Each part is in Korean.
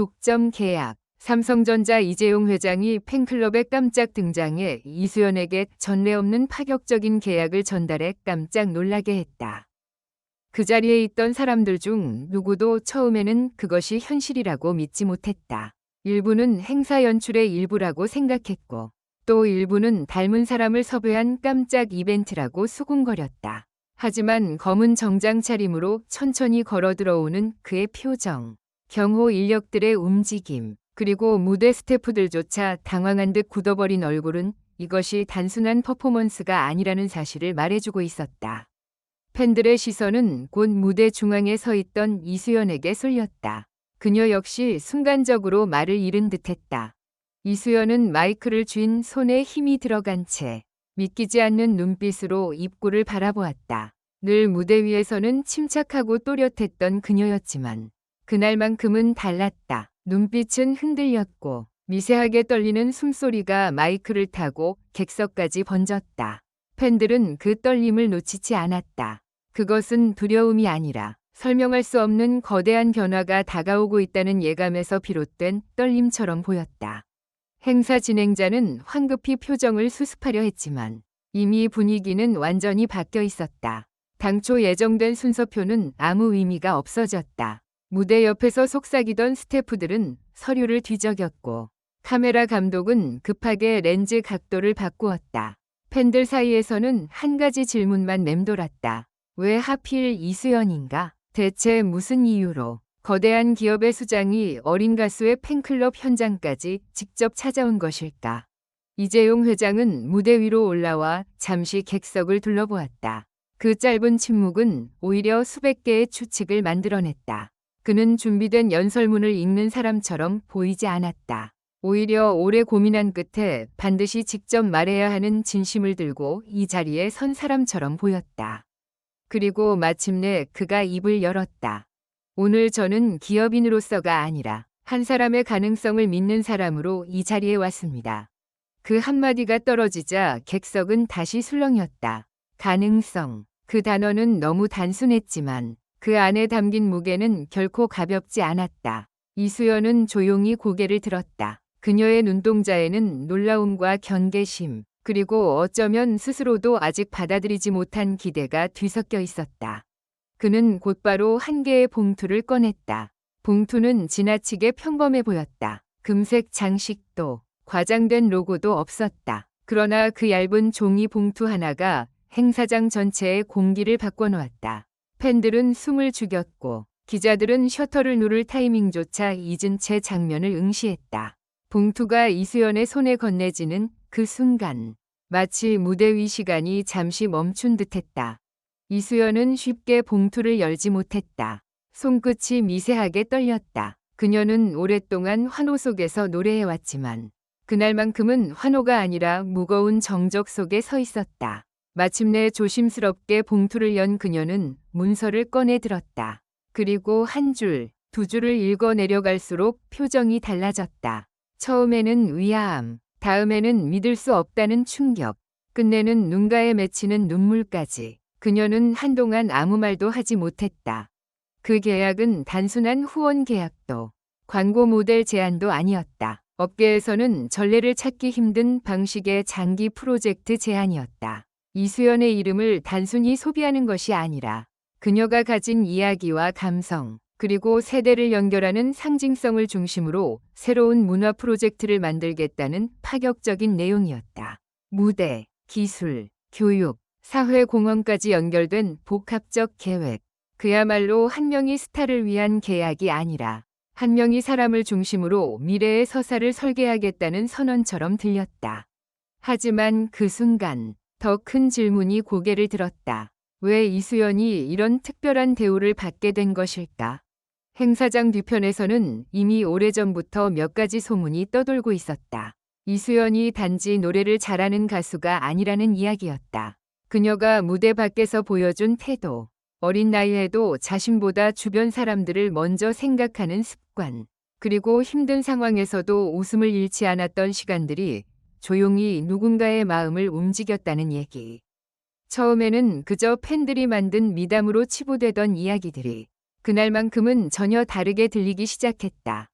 독점 계약. 삼성전자 이재용 회장이 팬클럽에 깜짝 등장해 이수연에게 전례 없는 파격적인 계약을 전달해 깜짝 놀라게 했다. 그 자리에 있던 사람들 중 누구도 처음에는 그것이 현실이라고 믿지 못했다. 일부는 행사 연출의 일부라고 생각했고 또 일부는 닮은 사람을 섭외한 깜짝 이벤트라고 수군거렸다. 하지만 검은 정장 차림으로 천천히 걸어 들어오는 그의 표정, 경호 인력들의 움직임, 그리고 무대 스태프들조차 당황한 듯 굳어버린 얼굴은 이것이 단순한 퍼포먼스가 아니라는 사실을 말해주고 있었다. 팬들의 시선은 곧 무대 중앙에 서 있던 이수연에게 쏠렸다. 그녀 역시 순간적으로 말을 잃은 듯했다. 이수연은 마이크를 쥔 손에 힘이 들어간 채 믿기지 않는 눈빛으로 입구를 바라보았다. 늘 무대 위에서는 침착하고 또렷했던 그녀였지만 그날만큼은 달랐다. 눈빛은 흔들렸고 미세하게 떨리는 숨소리가 마이크를 타고 객석까지 번졌다. 팬들은 그 떨림을 놓치지 않았다. 그것은 두려움이 아니라 설명할 수 없는 거대한 변화가 다가오고 있다는 예감에서 비롯된 떨림처럼 보였다. 행사 진행자는 황급히 표정을 수습하려 했지만 이미 분위기는 완전히 바뀌어 있었다. 당초 예정된 순서표는 아무 의미가 없어졌다. 무대 옆에서 속삭이던 스태프들은 서류를 뒤적였고 카메라 감독은 급하게 렌즈 각도를 바꾸었다. 팬들 사이에서는 한 가지 질문만 맴돌았다. 왜 하필 이수연인가? 대체 무슨 이유로 거대한 기업의 수장이 어린 가수의 팬클럽 현장까지 직접 찾아온 것일까? 이재용 회장은 무대 위로 올라와 잠시 객석을 둘러보았다. 그 짧은 침묵은 오히려 수백 개의 추측을 만들어냈다. 그는 준비된 연설문을 읽는 사람처럼 보이지 않았다. 오히려 오래 고민한 끝에 반드시 직접 말해야 하는 진심을 들고 이 자리에 선 사람처럼 보였다. 그리고 마침내 그가 입을 열었다. 오늘 저는 기업인으로서가 아니라 한 사람의 가능성을 믿는 사람으로 이 자리에 왔습니다. 그 한마디가 떨어지자 객석은 다시 술렁였다. 가능성. 그 단어는 너무 단순했지만 그 안에 담긴 무게는 결코 가볍지 않았다. 이수연은 조용히 고개를 들었다. 그녀의 눈동자에는 놀라움과 경계심, 그리고 어쩌면 스스로도 아직 받아들이지 못한 기대가 뒤섞여 있었다. 그는 곧바로 한 개의 봉투를 꺼냈다. 봉투는 지나치게 평범해 보였다. 금색 장식도, 과장된 로고도 없었다. 그러나 그 얇은 종이 봉투 하나가 행사장 전체의 공기를 바꿔놓았다. 팬들은 숨을 죽였고 기자들은 셔터를 누를 타이밍조차 잊은 채 장면을 응시했다. 봉투가 이수연의 손에 건네지는 그 순간 마치 무대 위 시간이 잠시 멈춘 듯했다. 이수연은 쉽게 봉투를 열지 못했다. 손끝이 미세하게 떨렸다. 그녀는 오랫동안 환호 속에서 노래해왔지만 그날만큼은 환호가 아니라 무거운 정적 속에 서 있었다. 마침내 조심스럽게 봉투를 연 그녀는 문서를 꺼내 들었다. 그리고 한 줄, 두 줄을 읽어 내려갈수록 표정이 달라졌다. 처음에는 의아함, 다음에는 믿을 수 없다는 충격, 끝내는 눈가에 맺히는 눈물까지. 그녀는 한동안 아무 말도 하지 못했다. 그 계약은 단순한 후원 계약도, 광고 모델 제안도 아니었다. 업계에서는 전례를 찾기 힘든 방식의 장기 프로젝트 제안이었다. 이수연의 이름을 단순히 소비하는 것이 아니라 그녀가 가진 이야기와 감성, 그리고 세대를 연결하는 상징성을 중심으로 새로운 문화 프로젝트를 만들겠다는 파격적인 내용이었다. 무대, 기술, 교육, 사회 공헌까지 연결된 복합적 계획. 그야말로 한 명의 스타를 위한 계약이 아니라 한 명의 사람을 중심으로 미래의 서사를 설계하겠다는 선언처럼 들렸다. 하지만 그 순간 더 큰 질문이 고개를 들었다. 왜 이수연이 이런 특별한 대우를 받게 된 것일까? 행사장 뒤편에서는 이미 오래전부터 몇 가지 소문이 떠돌고 있었다. 이수연이 단지 노래를 잘하는 가수가 아니라는 이야기였다. 그녀가 무대 밖에서 보여준 태도, 어린 나이에도 자신보다 주변 사람들을 먼저 생각하는 습관, 그리고 힘든 상황에서도 웃음을 잃지 않았던 시간들이 조용히 누군가의 마음을 움직였다는 얘기. 처음에는 그저 팬들이 만든 미담으로 치부되던 이야기들이 그날만큼은 전혀 다르게 들리기 시작했다.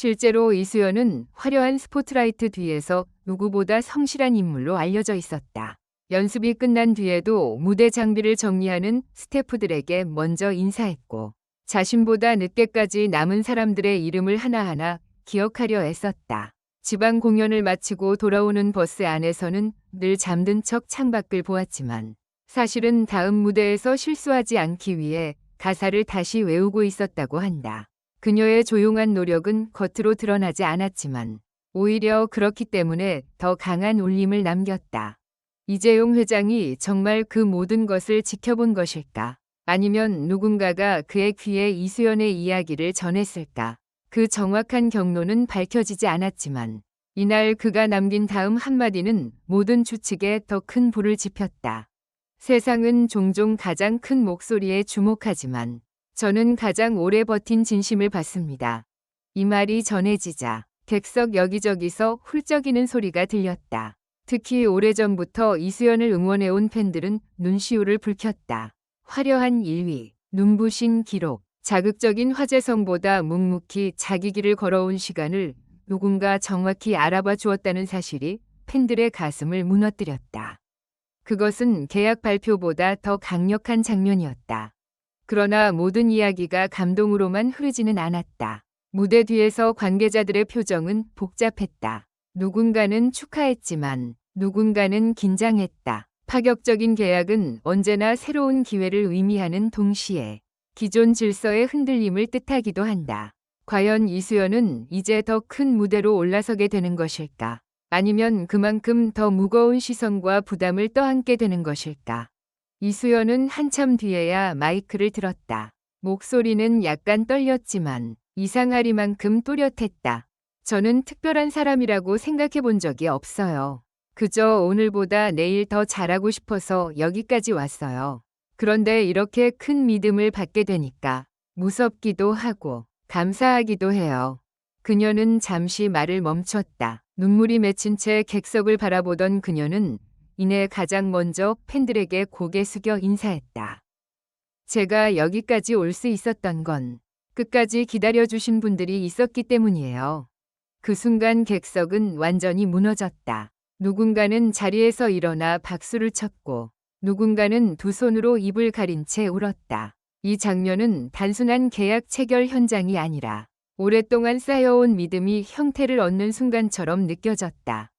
실제로 이수연은 화려한 스포트라이트 뒤에서 누구보다 성실한 인물로 알려져 있었다. 연습이 끝난 뒤에도 무대 장비를 정리하는 스태프들에게 먼저 인사했고 자신보다 늦게까지 남은 사람들의 이름을 하나하나 기억하려 애썼다. 지방 공연을 마치고 돌아오는 버스 안에서는 늘 잠든 척 창밖을 보았지만 사실은 다음 무대에서 실수하지 않기 위해 가사를 다시 외우고 있었다고 한다. 그녀의 조용한 노력은 겉으로 드러나지 않았지만 오히려 그렇기 때문에 더 강한 울림을 남겼다. 이재용 회장이 정말 그 모든 것을 지켜본 것일까? 아니면 누군가가 그의 귀에 이수연의 이야기를 전했을까? 그 정확한 경로는 밝혀지지 않았지만 이날 그가 남긴 다음 한마디는 모든 추측에 더 큰 불을 지폈다. 세상은 종종 가장 큰 목소리에 주목하지만 저는 가장 오래 버틴 진심을 봤습니다. 이 말이 전해지자 객석 여기저기서 훌쩍이는 소리가 들렸다. 특히 오래전부터 이수연을 응원해온 팬들은 눈시울을 붉혔다. 화려한 1위, 눈부신 기록, 자극적인 화제성보다 묵묵히 자기 길을 걸어온 시간을 누군가 정확히 알아봐 주었다는 사실이 팬들의 가슴을 무너뜨렸다. 그것은 계약 발표보다 더 강력한 장면이었다. 그러나 모든 이야기가 감동으로만 흐르지는 않았다. 무대 뒤에서 관계자들의 표정은 복잡했다. 누군가는 축하했지만 누군가는 긴장했다. 파격적인 계약은 언제나 새로운 기회를 의미하는 동시에 기존 질서의 흔들림을 뜻하기도 한다. 과연 이수연은 이제 더 큰 무대로 올라서게 되는 것일까? 아니면 그만큼 더 무거운 시선과 부담을 떠안게 되는 것일까? 이수연은 한참 뒤에야 마이크를 들었다. 목소리는 약간 떨렸지만 이상하리만큼 또렷했다. 저는 특별한 사람이라고 생각해 본 적이 없어요. 그저 오늘보다 내일 더 잘하고 싶어서 여기까지 왔어요. 그런데 이렇게 큰 믿음을 받게 되니까 무섭기도 하고 감사하기도 해요. 그녀는 잠시 말을 멈췄다. 눈물이 맺힌 채 객석을 바라보던 그녀는 이내 가장 먼저 팬들에게 고개 숙여 인사했다. 제가 여기까지 올 수 있었던 건 끝까지 기다려주신 분들이 있었기 때문이에요. 그 순간 객석은 완전히 무너졌다. 누군가는 자리에서 일어나 박수를 쳤고 누군가는 두 손으로 입을 가린 채 울었다. 이 장면은 단순한 계약 체결 현장이 아니라 오랫동안 쌓여온 믿음이 형태를 얻는 순간처럼 느껴졌다.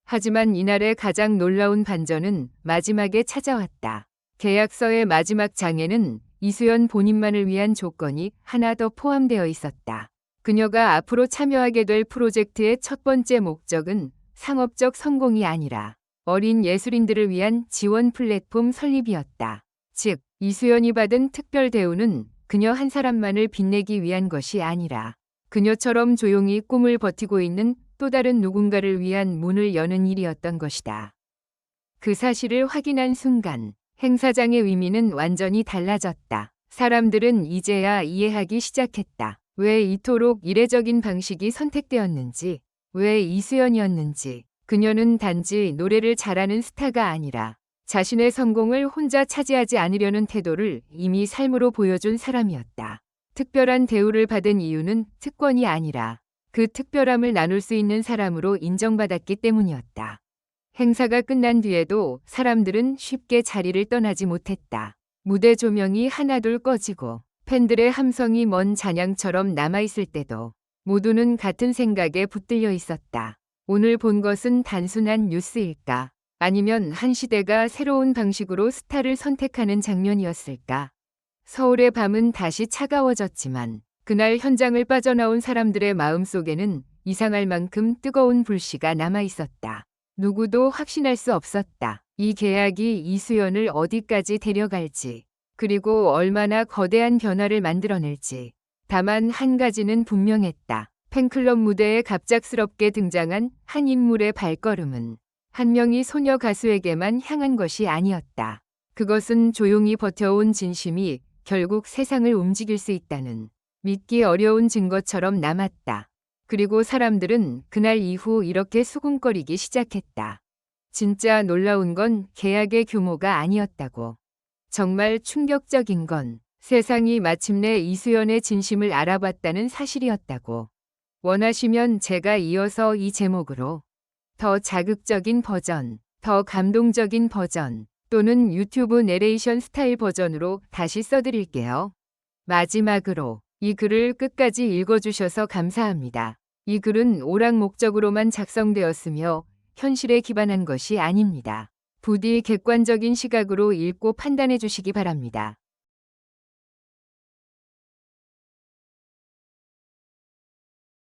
하지만 이날의 가장 놀라운 반전은 마지막에 찾아왔다. 계약서의 마지막 장에는 이수연 본인만을 위한 조건이 하나 더 포함되어 있었다. 그녀가 앞으로 참여하게 될 프로젝트의 첫 번째 목적은 상업적 성공이 아니라 어린 예술인들을 위한 지원 플랫폼 설립이었다. 즉, 이수연이 받은 특별 대우는 그녀 한 사람만을 빛내기 위한 것이 아니라 그녀처럼 조용히 꿈을 버티고 있는 또 다른 누군가를 위한 문을 여는 일이었던 것이다. 그 사실을 확인한 순간 행사장의 의미는 완전히 달라졌다. 사람들은 이제야 이해하기 시작했다. 왜 이토록 이례적인 방식이 선택되었는지, 왜 이수연이었는지. 그녀는 단지 노래를 잘하는 스타가 아니라 자신의 성공을 혼자 차지하지 않으려는 태도를 이미 삶으로 보여준 사람이었다. 특별한 대우를 받은 이유는 특권이 아니라 그 특별함을 나눌 수 있는 사람으로 인정받았기 때문이었다. 행사가 끝난 뒤에도 사람들은 쉽게 자리를 떠나지 못했다. 무대 조명이 하나둘 꺼지고 팬들의 함성이 먼 잔향처럼 남아있을 때도 모두는 같은 생각에 붙들려 있었다. 오늘 본 것은 단순한 뉴스일까? 아니면 한 시대가 새로운 방식으로 스타를 선택하는 장면이었을까? 서울의 밤은 다시 차가워졌지만 그날 현장을 빠져나온 사람들의 마음속에는 이상할 만큼 뜨거운 불씨가 남아 있었다. 누구도 확신할 수 없었다. 이 계약이 이수연을 어디까지 데려갈지, 그리고 얼마나 거대한 변화를 만들어낼지. 다만 한 가지는 분명했다. 팬클럽 무대에 갑작스럽게 등장한 한 인물의 발걸음은 한 명의 소녀 가수에게만 향한 것이 아니었다. 그것은 조용히 버텨온 진심이 결국 세상을 움직일 수 있다는 믿기 어려운 증거처럼 남았다. 그리고 사람들은 그날 이후 이렇게 수군거리기 시작했다. 진짜 놀라운 건 계약의 규모가 아니었다고. 정말 충격적인 건 세상이 마침내 이수연의 진심을 알아봤다는 사실이었다고. 원하시면 제가 이어서 이 제목으로 더 자극적인 버전, 더 감동적인 버전 또는 유튜브 내레이션 스타일 버전으로 다시 써드릴게요. 마지막으로 이 글을 끝까지 읽어주셔서 감사합니다. 이 글은 오락 목적으로만 작성되었으며 현실에 기반한 것이 아닙니다. 부디 객관적인 시각으로 읽고 판단해 주시기 바랍니다.